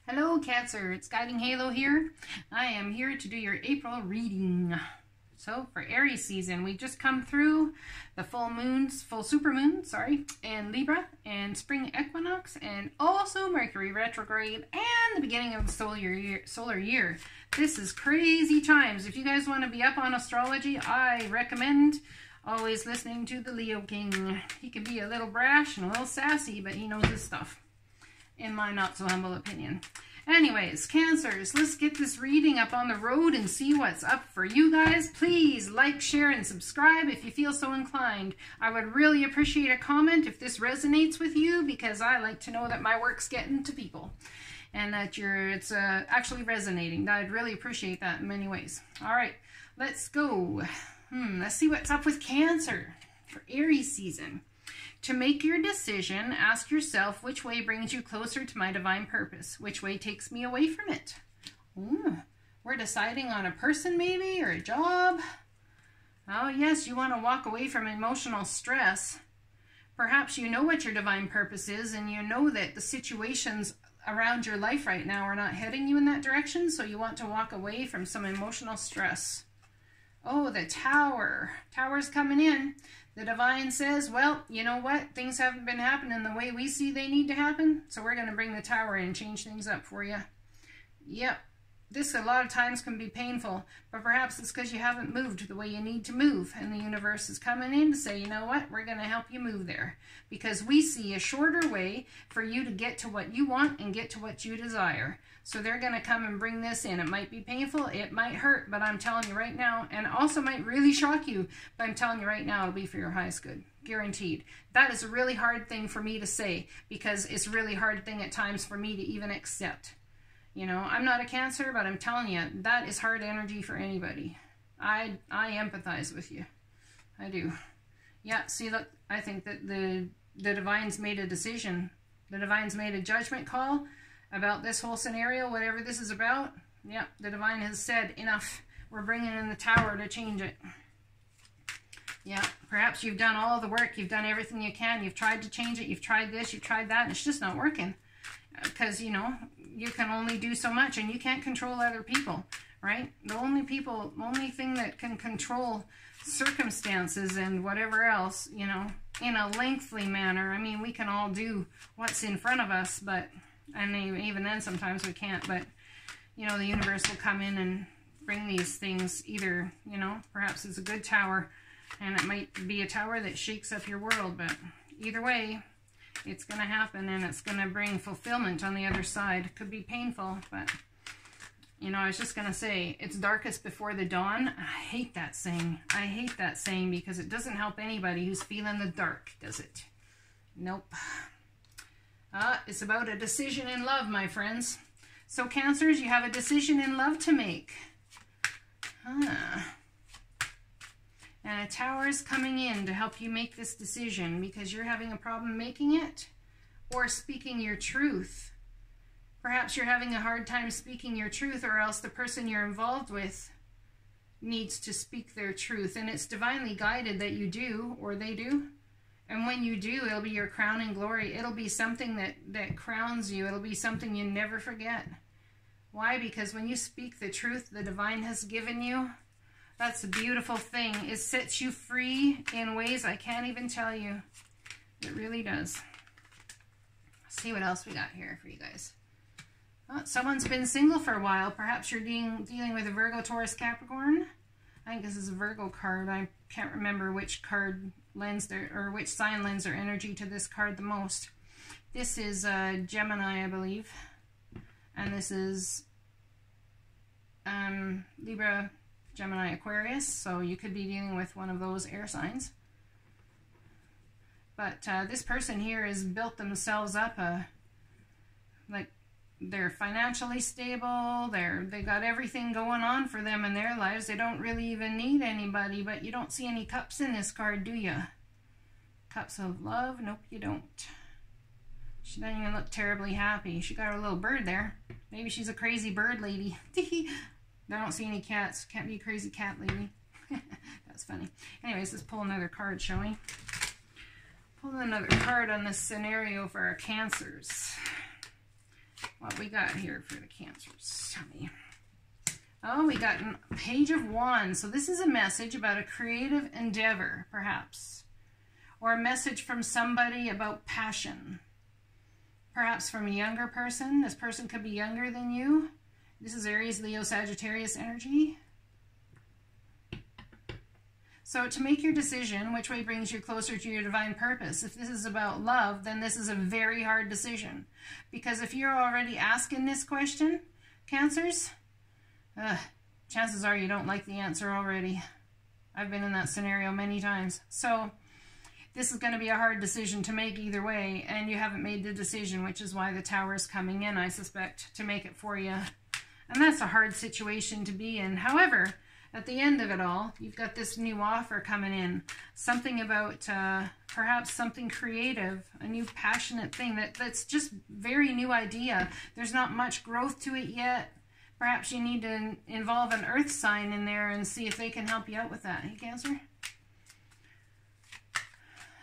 Hello Cancer, it's Guiding Halo here. I am here to do your April reading. So for Aries season, we just come through the full supermoon, in Libra, and spring equinox, and also Mercury retrograde, and the beginning of the solar year. This is crazy times. If you guys want to be up on astrology, I recommend always listening to the Leo King. He can be a little brash and a little sassy, but he knows his stuff, in my not so humble opinion. Anyways, Cancers, let's get this reading up on the road and see what's up for you guys. Please like, share, and subscribe if you feel so inclined. I would really appreciate a comment if this resonates with you, because I like to know that my work's getting to people and that it's actually resonating. I'd really appreciate that in many ways. All right, let's go. Let's see what's up with Cancer for Aries season. To make your decision, ask yourself, which way brings you closer to my divine purpose? Which way takes me away from it? Ooh, we're deciding on a person maybe, or a job. Oh yes, you want to walk away from emotional stress. Perhaps you know what your divine purpose is, and you know that the situations around your life right now are not heading you in that direction, so you want to walk away from some emotional stress. Oh, the Tower. Tower's coming in. The Divine says, well, you know what? Things haven't been happening the way we see they need to happen, so we're going to bring the Tower in and change things up for you. Yep. This a lot of times can be painful, but perhaps it's because you haven't moved the way you need to move, and the universe is coming in to say, you know what? We're going to help you move there, because we see a shorter way for you to get to what you want and get to what you desire. So they're going to come and bring this in. It might be painful, it might hurt, but I'm telling you right now, and also might really shock you, but I'm telling you right now, it'll be for your highest good. Guaranteed. That is a really hard thing for me to say, because it's a really hard thing at times for me to even accept. You know, I'm not a Cancer, but I'm telling you, that is hard energy for anybody. I empathize with you. I do. Yeah, see, look, I think that the Divine's made a decision. The Divine's made a judgment call about this whole scenario, whatever this is about. Yeah, the Divine has said, enough. We're bringing in the Tower to change it. Yeah, perhaps you've done all the work. You've done everything you can. You've tried to change it. You've tried this. You've tried that. And it's just not working. Because, you know, you can only do so much, and you can't control other people, right? The only thing that can control circumstances and whatever else, you know, in a lengthy manner. I mean, we can all do what's in front of us, but, and even then sometimes we can't, but, you know, the universe will come in and bring these things either, you know, perhaps it's a good Tower, and it might be a Tower that shakes up your world, but either way, it's going to happen, and it's going to bring fulfillment on the other side. It could be painful, but, you know, I was just going to say, it's darkest before the dawn. I hate that saying. I hate that saying, because it doesn't help anybody who's feeling the dark, does it? Nope. It's about a decision in love, my friends. So, Cancers, you have a decision in love to make. And a Tower is coming in to help you make this decision, because you're having a problem making it or speaking your truth. Perhaps you're having a hard time speaking your truth, or else the person you're involved with needs to speak their truth. And it's divinely guided that you do, or they do. And when you do, it'll be your crowning glory. It'll be something that crowns you. It'll be something you never forget. Why? Because when you speak the truth the Divine has given you, that's a beautiful thing. It sets you free in ways I can't even tell you. It really does. Let's see what else we got here for you guys. Someone's been single for a while. Perhaps you're dealing with a Virgo, Taurus, Capricorn. I think this is a Virgo card. I can't remember which card lends which sign lends their energy to this card the most. This is Gemini, I believe. And this is Libra, Gemini, Aquarius, so you could be dealing with one of those air signs. But this person here has built themselves up like they're financially stable, they got everything going on for them in their lives. They don't really even need anybody, but you don't see any cups in this card, do you? Cups of love? Nope, you don't. She doesn't even look terribly happy. She got her little bird there. Maybe she's a crazy bird lady. I don't see any cats. Can't be a crazy cat lady. That's funny. Anyways, let's pull another card, shall we? Pull another card on this scenario for our Cancers. What what we got here for the Cancers. Oh, we got a Page of Wands. So this is a message about a creative endeavor, perhaps. Or a message from somebody about passion. Perhaps from a younger person. This person could be younger than you. This is Aries, Leo, Sagittarius energy. So to make your decision, which way brings you closer to your divine purpose? If this is about love, then this is a very hard decision. Because if you're already asking this question, Cancers, chances are you don't like the answer already. I've been in that scenario many times. So this is going to be a hard decision to make either way, and you haven't made the decision, which is why the Tower is coming in, I suspect, to make it for you. And that's a hard situation to be in. However, at the end of it all, you've got this new offer coming in. Something about perhaps something creative, a new passionate thing that's just very new idea. There's not much growth to it yet. Perhaps you need to involve an earth sign in there and see if they can help you out with that. Hey, Cancer?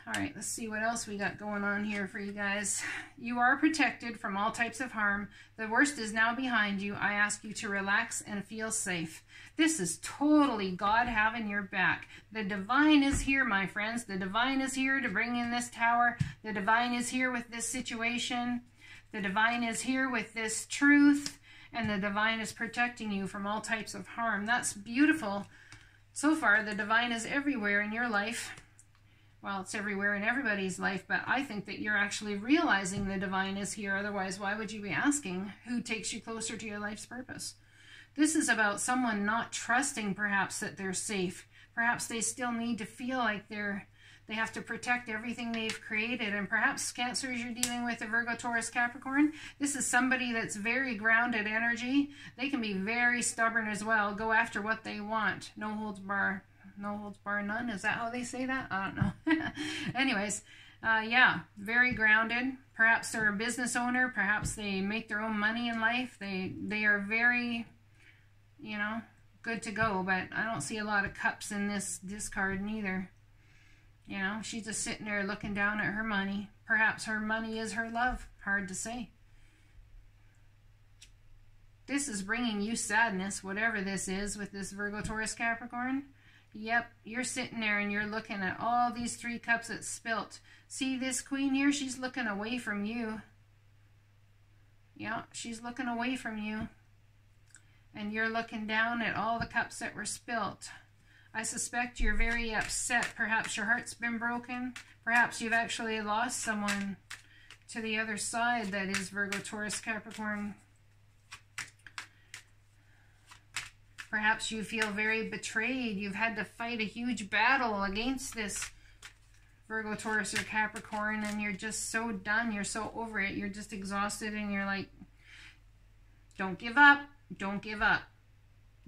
All right, let's see what else we got going on here for you guys. You are protected from all types of harm. The worst is now behind you. I ask you to relax and feel safe. This is totally God having your back. The divine is here, my friends. The divine is here to bring in this Tower. The divine is here with this situation. The divine is here with this truth. And the divine is protecting you from all types of harm. That's beautiful. So far, the divine is everywhere in your life. Well, it's everywhere in everybody's life, but I think that you're actually realizing the divine is here. Otherwise, why would you be asking who takes you closer to your life's purpose? This is about someone not trusting, perhaps, that they're safe. Perhaps they still need to feel like they have to protect everything they've created. And perhaps, Cancers, you're dealing with a Virgo, Taurus, Capricorn. This is somebody that's very grounded energy. They can be very stubborn as well. Go after what they want. No holds bar. No holds bar none. Is that how they say that? I don't know. Anyways, yeah, very grounded. Perhaps they're a business owner. Perhaps they make their own money in life. They are very, you know, good to go. But I don't see a lot of cups in this discard neither. You know, she's just sitting there looking down at her money. Perhaps her money is her love. Hard to say. This is bringing you sadness, whatever this is, with this Virgo, Taurus, Capricorn. Yep, you're sitting there and you're looking at all these 3 cups that's spilt. See this queen here? She's looking away from you. Yeah, she's looking away from you. And you're looking down at all the cups that were spilt. I suspect you're very upset. Perhaps your heart's been broken. Perhaps you've actually lost someone to the other side that is Virgo, Taurus, Capricorn. Perhaps you feel very betrayed. You've had to fight a huge battle against this Virgo, Taurus, or Capricorn, and you're just so done. You're so over it. You're just exhausted, and you're like, don't give up. Don't give up.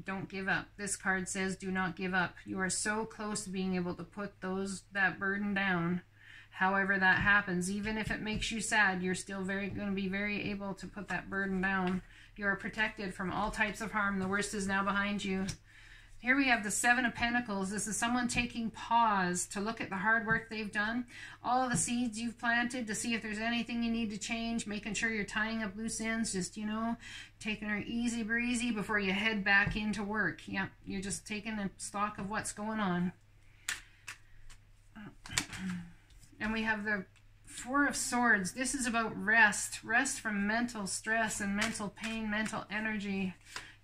Don't give up. This card says do not give up. You are so close to being able to put that burden down. However that happens, even if it makes you sad, you're still going to be very able to put that burden down. You are protected from all types of harm. The worst is now behind you. Here we have the 7 of Pentacles. This is someone taking pause to look at the hard work they've done. All the seeds you've planted to see if there's anything you need to change. Making sure you're tying up loose ends. Just, you know, taking her easy breezy before you head back into work. Yep, you're just taking a stock of what's going on. And we have the 4 of Swords. This is about rest. Rest from mental stress and mental pain, mental energy.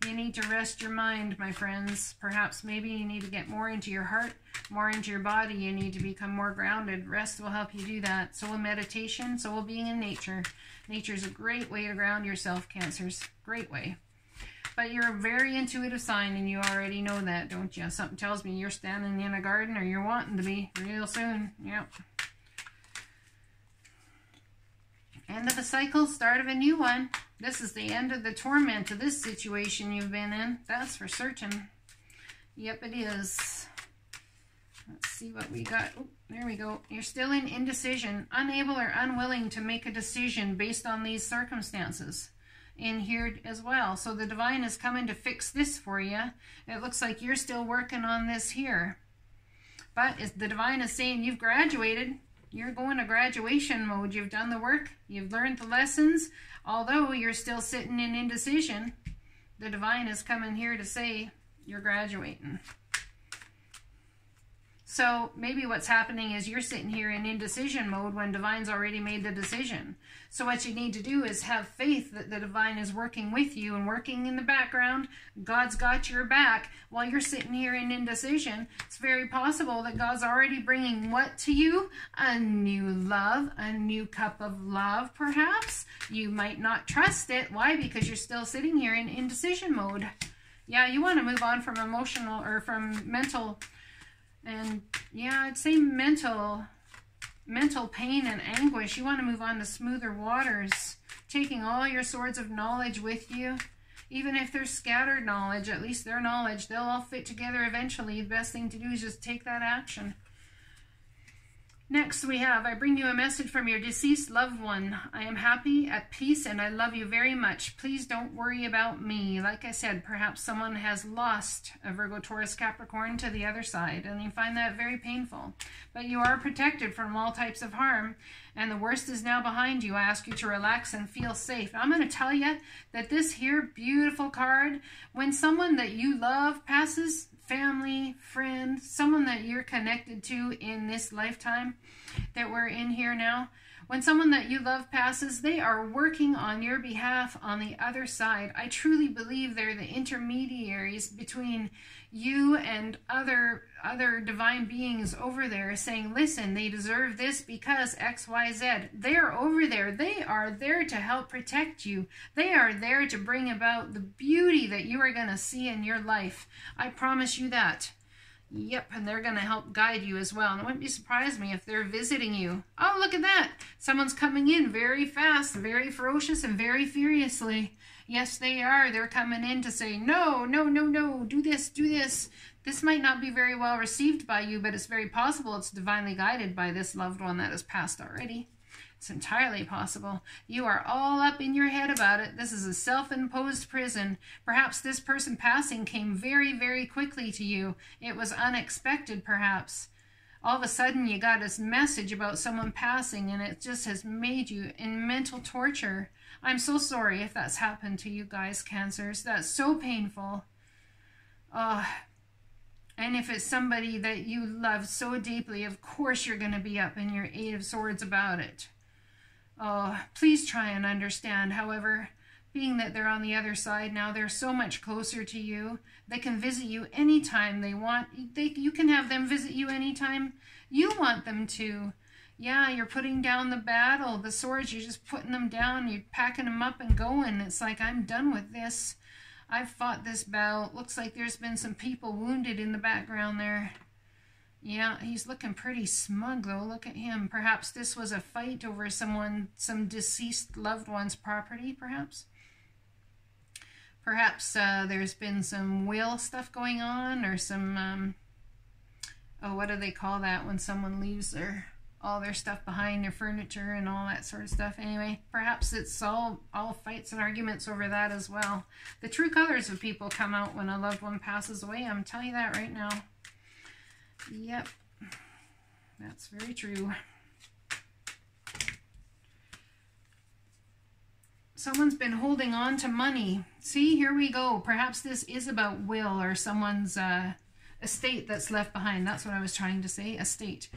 You need to rest your mind, my friends. Perhaps maybe you need to get more into your heart, more into your body. You need to become more grounded. Rest will help you do that. So will meditation, so will being in nature. Nature is a great way to ground yourself, Cancers. Great way. But you're a very intuitive sign, and you already know that, don't you? Something tells me you're standing in a garden, or you're wanting to be real soon. Yep. End of a cycle, start of a new one. This is the end of the torment of this situation you've been in. That's for certain. Yep, it is. Let's see what we got. Oh, there we go. You're still in indecision, unable or unwilling to make a decision based on these circumstances in here as well. So the divine is coming to fix this for you. It looks like you're still working on this here. But the divine is saying you've graduated. You're going to graduation mode. You've done the work. You've learned the lessons. Although you're still sitting in indecision, the divine is coming here to say you're graduating. So maybe what's happening is you're sitting here in indecision mode when divine's already made the decision. So what you need to do is have faith that the divine is working with you and working in the background. God's got your back while you're sitting here in indecision. It's very possible that God's already bringing what to you? A new love, a new cup of love, perhaps. You might not trust it. Why? Because you're still sitting here in indecision mode. Yeah, you want to move on from emotional or from mental. And yeah, I'd say mental pain and anguish. You want to move on to smoother waters, taking all your swords of knowledge with you. Even if they're scattered knowledge, at least their knowledge, they'll all fit together eventually. The best thing to do is just take that action. Next we have, I bring you a message from your deceased loved one. I am happy, at peace, and I love you very much. Please don't worry about me. Like I said, perhaps someone has lost a Virgo, Taurus, Capricorn to the other side, and you find that very painful. But you are protected from all types of harm, and the worst is now behind you. I ask you to relax and feel safe. I'm going to tell you that this here beautiful card, when someone that you love passes, family, friend, someone that you're connected to in this lifetime that we're in here now, when someone that you love passes, they are working on your behalf on the other side. I truly believe they're the intermediaries between you and other divine beings over there, saying, listen, they deserve this because X, Y, Z. They're over there. They are there to help protect you. They are there to bring about the beauty that you are going to see in your life. I promise you that. Yep, and they're going to help guide you as well. And it wouldn't be surprised me if they're visiting you. Oh, look at that. Someone's coming in very fast, very ferocious, and very furiously. Yes, they are. They're coming in to say, no, no, no, no, do this, do this. This might not be very well received by you, but it's very possible it's divinely guided by this loved one that has passed already. It's entirely possible. You are all up in your head about it. This is a self-imposed prison. Perhaps this person passing came very, very quickly to you. It was unexpected, perhaps. All of a sudden, you got this message about someone passing, and it just has made you in mental torture. I'm so sorry if that's happened to you guys, Cancers. That's so painful. And if it's somebody that you love so deeply, of course you're going to be up in your Eight of Swords about it. Oh, please try and understand. However, being that they're on the other side now, they're so much closer to you. They can visit you anytime they want. You can have them visit you anytime you want them to. Yeah, you're putting down the battle. The swords, you're just putting them down. You're packing them up and going. It's like, I'm done with this. I've fought this battle. It looks like there's been some people wounded in the background there. Yeah, he's looking pretty smug, though. Look at him. Perhaps this was a fight over some deceased loved one's property, perhaps. Perhaps there's been some will stuff going on, or some, oh, what do they call that when someone leaves all their stuff behind, their furniture and all that sort of stuff. Anyway, perhaps it's all fights and arguments over that as well. The true colors of people come out when a loved one passes away. I'm telling you that right now. Yep, that's very true. Someone's been holding on to money. See, here we go. Perhaps this is about will or someone's estate that's left behind. That's what I was trying to say, estate.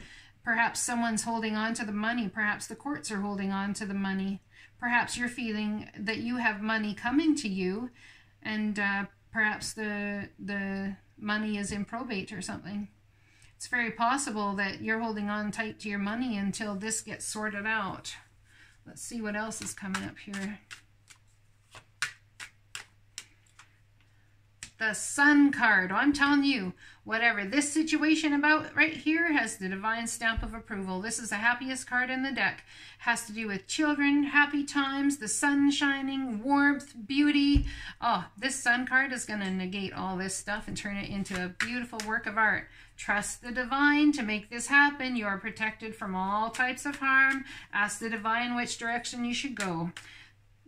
Perhaps someone's holding on to the money. Perhaps the courts are holding on to the money. Perhaps you're feeling that you have money coming to you, and perhaps the money is in probate or something. It's very possible that you're holding on tight to your money until this gets sorted out. Let's see what else is coming up here. The Sun card. Oh, I'm telling you, whatever this situation about right here has the divine stamp of approval. This is the happiest card in the deck. Has to do with children, happy times, the sun shining, warmth, beauty. Oh, this Sun card is going to negate all this stuff and turn it into a beautiful work of art. Trust the divine to make this happen. You are protected from all types of harm. Ask the divine which direction you should go.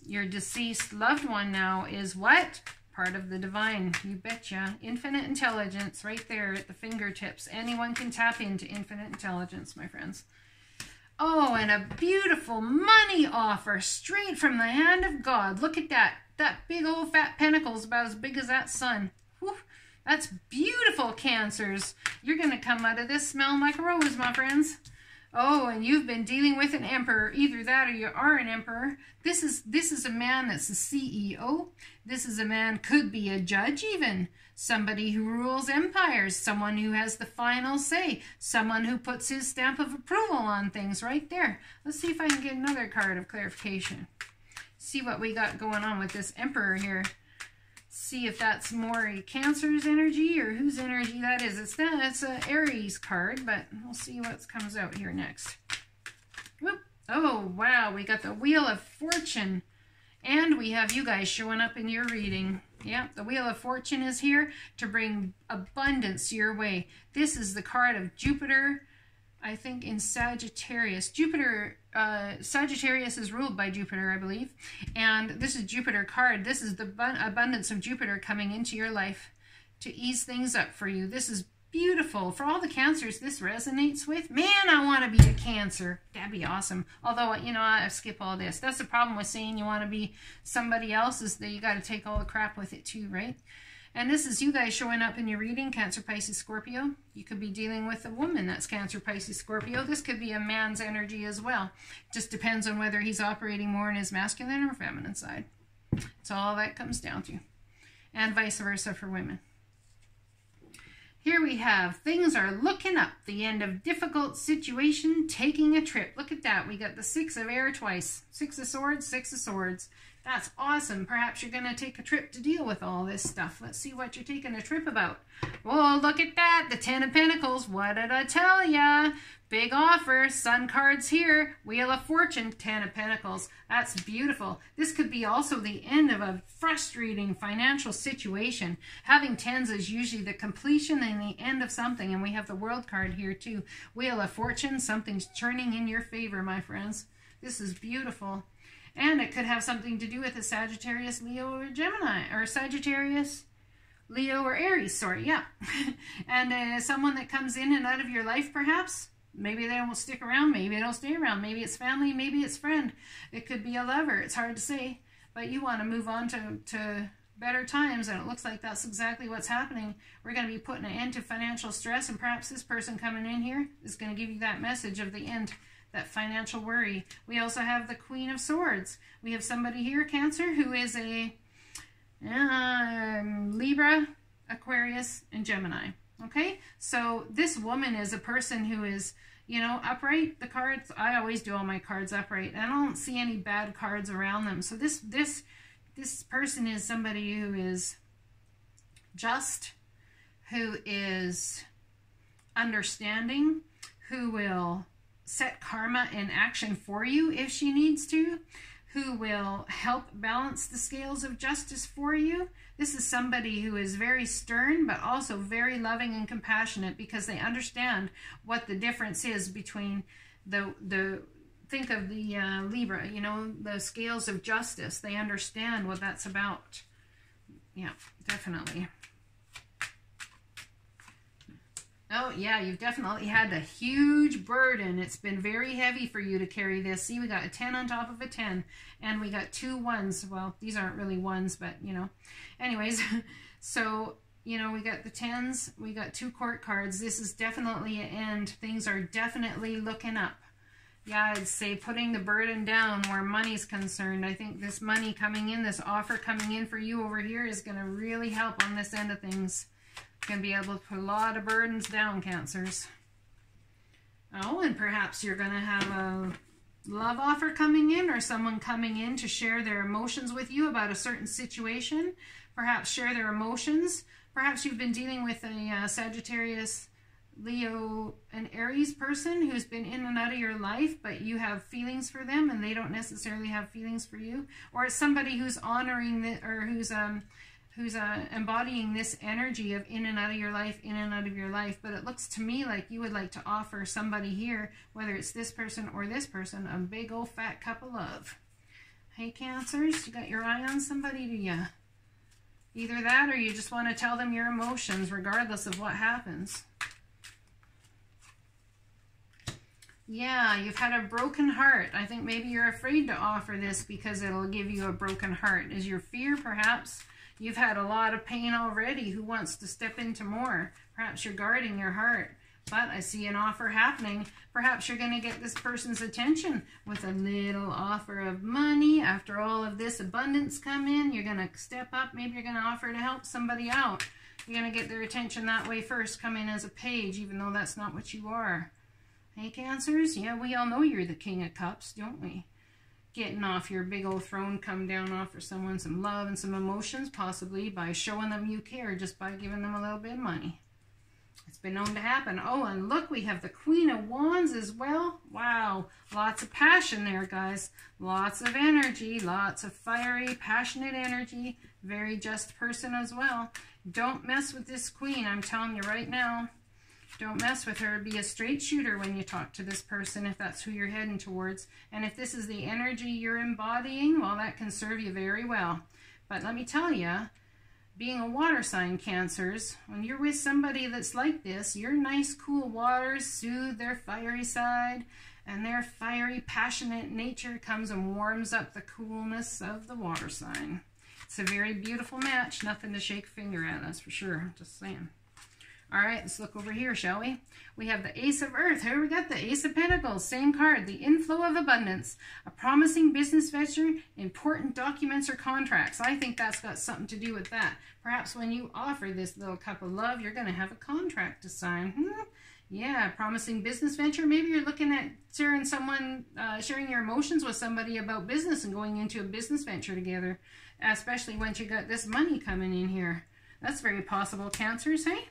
Your deceased loved one now is what? Part of the divine, you betcha. Infinite intelligence right there at the fingertips. Anyone can tap into infinite intelligence, my friends. Oh, and a beautiful money offer straight from the hand of God. Look at that. That big old fat pentacle is about as big as that sun. Whew, that's beautiful, Cancers. You're going to come out of this smelling like a rose, my friends. Oh, and you've been dealing with an emperor. Either that or you are an emperor. This is a man that's a CEO. This is a man, could be a judge even. Somebody who rules empires. Someone who has the final say. Someone who puts his stamp of approval on things right there. Let's see if I can get another card of clarification. See what we got going on with this emperor here. See if that's more a Cancer's energy or whose energy that is. It's an Aries card, but we'll see what comes out here next. Whoop. Oh, wow. We got the Wheel of Fortune. And we have you guys showing up in your reading. Yeah, the Wheel of Fortune is here to bring abundance your way. This is the card of Jupiter, I think, in Sagittarius. Sagittarius is ruled by Jupiter, I believe. And this is Jupiter card. This is the abundance of Jupiter coming into your life to ease things up for you. This is beautiful. For all the Cancers this resonates with, man, I want to be a Cancer. That'd be awesome. Although, you know, I skip all this. That's the problem with saying you want to be somebody else, is that you got to take all the crap with it too, right? And this is you guys showing up in your reading, Cancer, Pisces, Scorpio. You could be dealing with a woman that's Cancer, Pisces, Scorpio. This could be a man's energy as well. Just depends on whether he's operating more in his masculine or feminine side. That's all that comes down to. And vice versa for women. Here we have, things are looking up. The end of difficult situation, taking a trip. Look at that. We got the 6 of air twice. 6 of swords, 6 of swords. That's awesome. Perhaps you're going to take a trip to deal with all this stuff. Let's see what you're taking a trip about. Oh, look at that. The 10 of Pentacles. What did I tell ya? Big offer. Sun cards here. Wheel of Fortune. 10 of Pentacles. That's beautiful. This could be also the end of a frustrating financial situation. Having 10s is usually the completion and the end of something. And we have the World card here too. Wheel of Fortune. Something's turning in your favor, my friends. This is beautiful. And it could have something to do with a Sagittarius, Leo, or Gemini. Or Sagittarius, Leo, or Aries, sorry, yeah. And someone that comes in and out of your life, perhaps. Maybe they won't stick around, maybe they don't stay around. Maybe it's family, maybe it's friend. It could be a lover, it's hard to say. But you want to move on to better times, and it looks like that's exactly what's happening. We're going to be putting an end to financial stress, and perhaps this person coming in here is going to give you that message of the end. That financial worry. We also have the Queen of Swords. We have somebody here, Cancer, who is a Libra, Aquarius, and Gemini. Okay? So this woman is a person who is, you know, upright. The cards, I always do all my cards upright. I don't see any bad cards around them. So this person is somebody who is just, who is understanding, who will set karma in action for you if she needs to, who will help balance the scales of justice for you. This is somebody who is very stern, but also very loving and compassionate, because they understand what the difference is between think of the Libra, you know, the scales of justice. They understand what that's about. Yeah, definitely. Oh, yeah, you've definitely had a huge burden. It's been very heavy for you to carry this. See, we got a 10 on top of a 10, and we got 2 1s. Well, these aren't really 1s, but, you know. Anyways, so, you know, we got the 10s. We got 2 court cards. This is definitely an end. Things are definitely looking up. Yeah, I'd say putting the burden down where money's concerned. I think this money coming in, this offer coming in for you over here is going to really help on this end of things. Going to be able to put a lot of burdens down, Cancers. Oh, and perhaps you're going to have a love offer coming in, or someone coming in to share their emotions with you about a certain situation. Perhaps share their emotions. Perhaps you've been dealing with a Sagittarius, Leo, and Aries person who's been in and out of your life, but you have feelings for them and they don't necessarily have feelings for you. Or it's somebody who's honoring the, or who's embodying this energy of in and out of your life, in and out of your life. But it looks to me like you would like to offer somebody here, whether it's this person or this person, a big old fat cup of love. Hey, Cancers, you got your eye on somebody, do ya? Either that, or you just want to tell them your emotions regardless of what happens. Yeah, you've had a broken heart. I think maybe you're afraid to offer this because it'll give you a broken heart. Is your fear perhaps? You've had a lot of pain already. Who wants to step into more? Perhaps you're guarding your heart. But I see an offer happening. Perhaps you're going to get this person's attention with a little offer of money. After all of this abundance come in, you're going to step up. Maybe you're going to offer to help somebody out. You're going to get their attention that way first. Come in as a page, even though that's not what you are. Hey, Cancers? Yeah, we all know you're the King of Cups, don't we? Getting off your big old throne, come down, offer someone some love and some emotions, possibly by showing them you care, just by giving them a little bit of money. It's been known to happen. Oh, and look, we have the Queen of Wands as well. Wow, lots of passion there, guys. Lots of energy, lots of fiery, passionate energy. Very just person as well. Don't mess with this Queen, I'm telling you right now. Don't mess with her. Be a straight shooter when you talk to this person if that's who you're heading towards. And if this is the energy you're embodying, well, that can serve you very well. But let me tell you, being a water sign, Cancers, when you're with somebody that's like this, your nice, cool waters soothe their fiery side, and their fiery, passionate nature comes and warms up the coolness of the water sign. It's a very beautiful match. Nothing to shake a finger at, that's for sure. Just saying. All right, let's look over here, shall we? We have the Ace of Earth. Here we got the Ace of Pentacles. Same card, the inflow of abundance. A promising business venture, important documents or contracts. I think that's got something to do with that. Perhaps when you offer this little cup of love, you're going to have a contract to sign. Yeah, promising business venture. Maybe you're looking at sharing your emotions with somebody about business and going into a business venture together, especially once you got this money coming in here. That's very possible, Cancers, hey?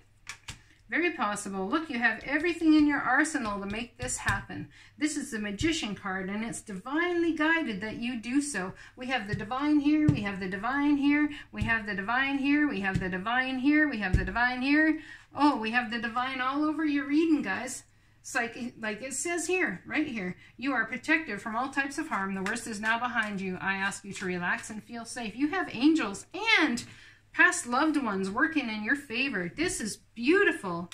Very possible. Look, you have everything in your arsenal to make this happen. This is the Magician card, and it's divinely guided that you do so. We have the divine here, we have the divine here, we have the divine here, we have the divine here, we have the divine here. Oh, we have the divine all over your reading, guys. It's like it says here, right here. You are protected from all types of harm. The worst is now behind you. I ask you to relax and feel safe. You have angels and past loved ones working in your favor. This is beautiful.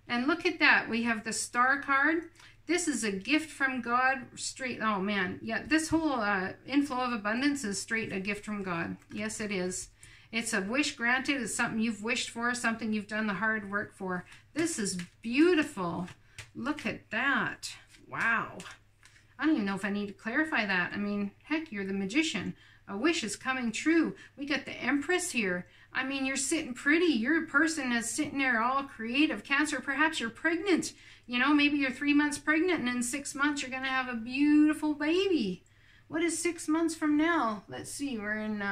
And look at that. We have the Star card. This is a gift from God. Straight. Oh, man. Yeah, this whole inflow of abundance is straight a gift from God. Yes, it is. It's a wish granted. It's something you've wished for, something you've done the hard work for. This is beautiful. Look at that. Wow. I don't even know if I need to clarify that. I mean, heck, you're the Magician. A wish is coming true. We got the Empress here. I mean, you're sitting pretty. Your person is sitting there all creative. Cancer, perhaps you're pregnant. You know, maybe you're 3 months pregnant, and in 6 months you're going to have a beautiful baby. What is 6 months from now? Let's see. We're in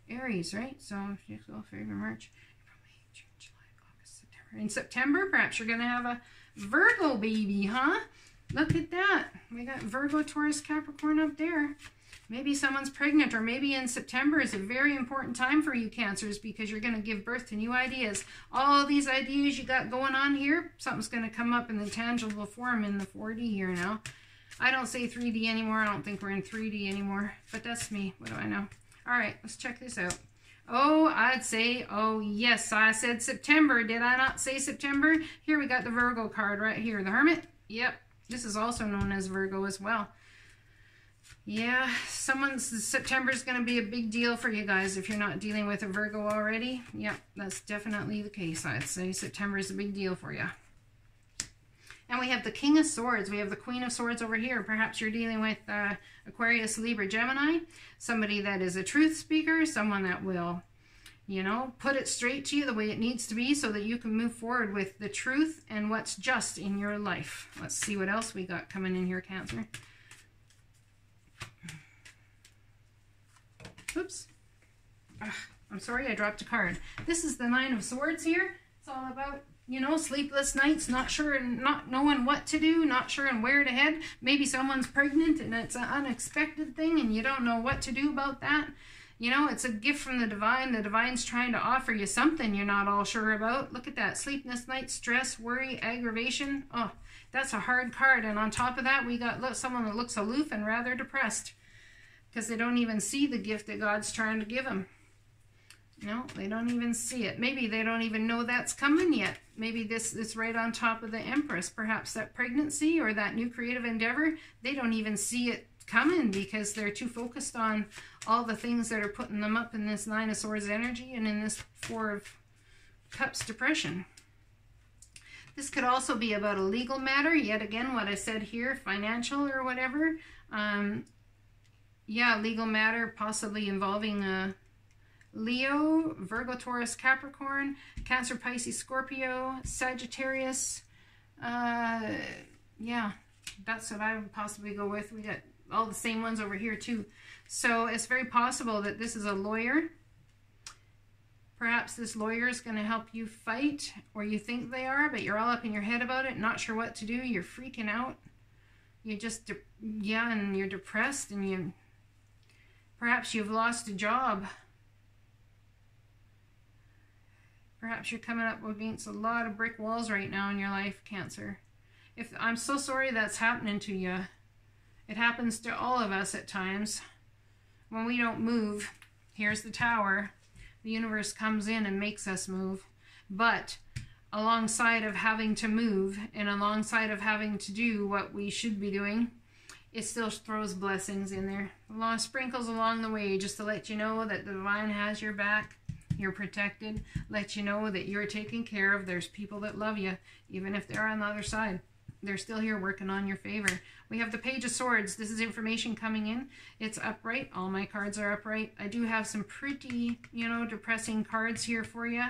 Aries, right? So, February, March, April, May, June, July, August, September. In September, perhaps you're going to have a Virgo baby, huh? Look at that. We got Virgo, Taurus, Capricorn up there. Maybe someone's pregnant, or maybe in September is a very important time for you, Cancers, because you're going to give birth to new ideas. All these ideas you got going on here, something's going to come up in the tangible form in the 4D here now. I don't say 3D anymore. I don't think we're in 3D anymore, but that's me. What do I know? All right, let's check this out. Oh, I'd say, oh, yes, I said September. Did I not say September? Here we got the Virgo card right here. The Hermit. Yep, this is also known as Virgo as well. Yeah, September's going to be a big deal for you guys if you're not dealing with a Virgo already. Yep, that's definitely the case. I'd say September is a big deal for you. And we have the King of Swords. We have the Queen of Swords over here. Perhaps you're dealing with Aquarius, Libra, Gemini. Somebody that is a truth speaker. Someone that will, you know, put it straight to you the way it needs to be so that you can move forward with the truth and what's just in your life. Let's see what else we got coming in here, Cancer. Oops. Ugh, I'm sorry, I dropped a card. This is the Nine of Swords here. It's all about, you know, sleepless nights, not sure and not knowing what to do, not sure and where to head. Maybe someone's pregnant and it's an unexpected thing and you don't know what to do about that. You know, it's a gift from the divine. The divine's trying to offer you something you're not all sure about. Look at that. Sleepless nights, stress, worry, aggravation. Oh, that's a hard card. And on top of that, we got someone that looks aloof and rather depressed, because they don't even see the gift that God's trying to give them. No, they don't even see it. Maybe they don't even know that's coming yet. Maybe this is right on top of the Empress. Perhaps that pregnancy or that new creative endeavor, they don't even see it coming because they're too focused on all the things that are putting them up in this Nine of Swords energy and in this Four of Cups depression. This could also be about a legal matter. Yet again, what I said here, financial or whatever. Yeah, legal matter possibly involving Leo, Virgo, Taurus, Capricorn, Cancer, Pisces, Scorpio, Sagittarius. Yeah, that's what I would possibly go with. We got all the same ones over here too. So it's very possible that this is a lawyer. Perhaps this lawyer is going to help you fight, or you think they are, but you're all up in your head about it, not sure what to do. You're freaking out. You just, yeah, and you're depressed, and perhaps you've lost a job. Perhaps you're coming up against a lot of brick walls right now in your life, Cancer. I'm so sorry that's happening to you. It happens to all of us at times. When we don't move, here's the Tower. The universe comes in and makes us move. But alongside of having to move and alongside of having to do what we should be doing, it still throws blessings in there. A lot of sprinkles along the way just to let you know that the divine has your back. You're protected. Let you know that you're taken care of. There's people that love you, even if they're on the other side. They're still here working on your favor. We have the Page of Swords. This is information coming in. It's upright. All my cards are upright. I do have some pretty, depressing cards here for you.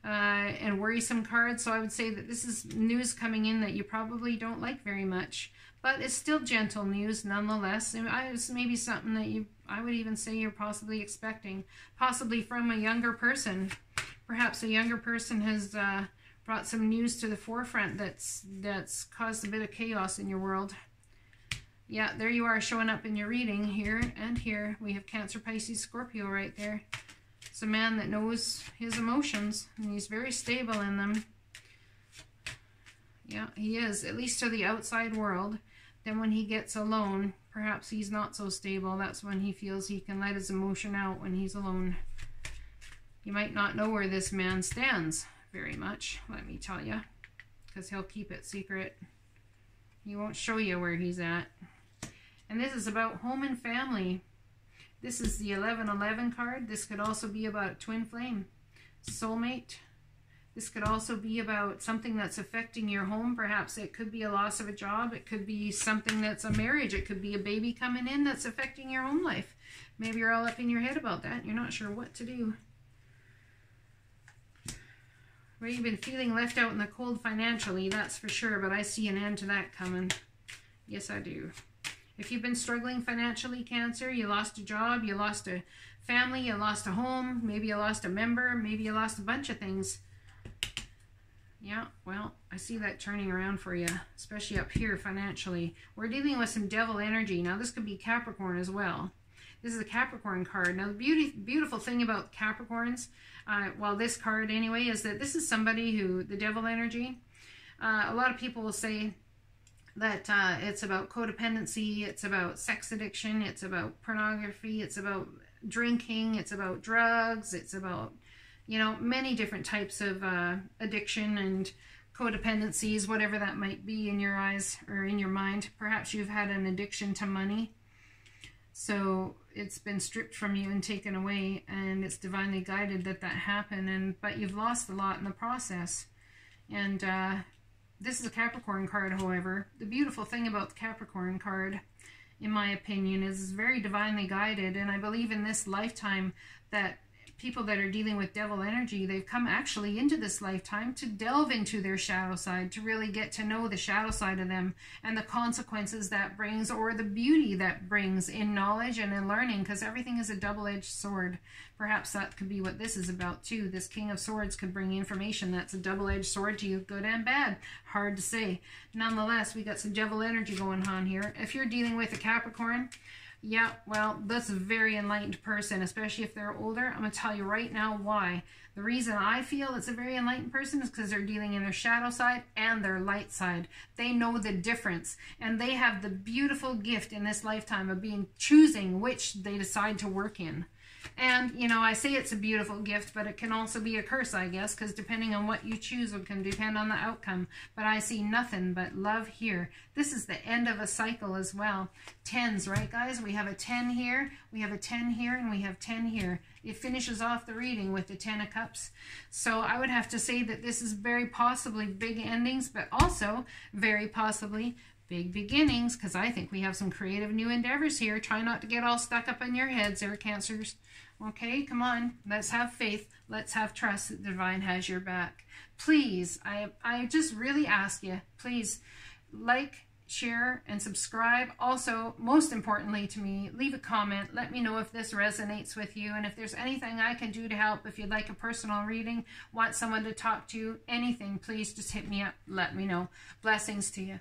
And worrisome cards. So I would say that this is news coming in that you probably don't like very much. But it's still gentle news nonetheless. It's maybe something that I would even say you're possibly expecting. Possibly from a younger person. Perhaps a younger person has brought some news to the forefront that's caused a bit of chaos in your world. Yeah, there you are showing up in your reading here and here. We have Cancer, Pisces, Scorpio right there. It's a man that knows his emotions, and he's very stable in them. Yeah, he is, at least to the outside world. Then when he gets alone, perhaps he's not so stable. That's when he feels he can let his emotion out when he's alone. You might not know where this man stands very much, let me tell you, because he'll keep it secret. He won't show you where he's at. And this is about home and family. This is the 1111 card. This could also be about twin flame, soulmate. This could also be about something that's affecting your home. Perhaps it could be a loss of a job. It could be something that's a marriage. It could be a baby coming in that's affecting your home life. Maybe you're all up in your head about that. You're not sure what to do. Well, you've been feeling left out in the cold financially, that's for sure, but I see an end to that coming. Yes, I do. If you've been struggling financially, Cancer, you lost a job, you lost a family, you lost a home, maybe you lost a member, maybe you lost a bunch of things. Yeah, well, I see that turning around for you, especially up here financially. We're dealing with some devil energy. Now, this could be Capricorn as well. This is a Capricorn card. Now, the beautiful thing about Capricorns, well, this card anyway, is that this is somebody who, the devil energy, a lot of people will say that it's about codependency, it's about sex addiction, it's about pornography, it's about drinking, it's about drugs, it's about, many different types of addiction and codependencies, whatever that might be in your eyes or in your mind. Perhaps you've had an addiction to money. So it's been stripped from you and taken away, and it's divinely guided that happened, but you've lost a lot in the process. And this is a Capricorn card, however. The beautiful thing about the Capricorn card, in my opinion, is it's very divinely guided, and I believe in this lifetime that people that are dealing with devil energy, they've come actually into this lifetime to delve into their shadow side, to really get to know the shadow side of them and the consequences that brings, or the beauty that brings in knowledge and in learning, because everything is a double-edged sword. Perhaps that could be what this is about too. This King of Swords could bring information that's a double-edged sword to you, good and bad. Hard to say. Nonetheless, we got some devil energy going on here. If you're dealing with a Capricorn, yeah, well, that's a very enlightened person, especially if they're older. I'm going to tell you right now why. The reason I feel it's a very enlightened person is because they're dealing in their shadow side and their light side. They know the difference, and they have the beautiful gift in this lifetime of choosing which they decide to work in. And, you know, I say it's a beautiful gift, but it can also be a curse, I guess, because depending on what you choose, it can depend on the outcome. But I see nothing but love here. This is the end of a cycle as well. Tens, right, guys? We have a 10 here, we have a 10 here, and we have 10 here. It finishes off the reading with the 10 of Cups. So I would have to say that this is very possibly big endings, but also very possibly big beginnings, because I think we have some creative new endeavors here. Try not to get all stuck up in your heads there, Cancers. Okay, come on. Let's have faith. Let's have trust that the divine has your back. Please, I just really ask you, please like, share, and subscribe. Also, most importantly to me, leave a comment. Let me know if this resonates with you, and if there's anything I can do to help. If you'd like a personal reading, want someone to talk to, anything, please just hit me up. Let me know. Blessings to you.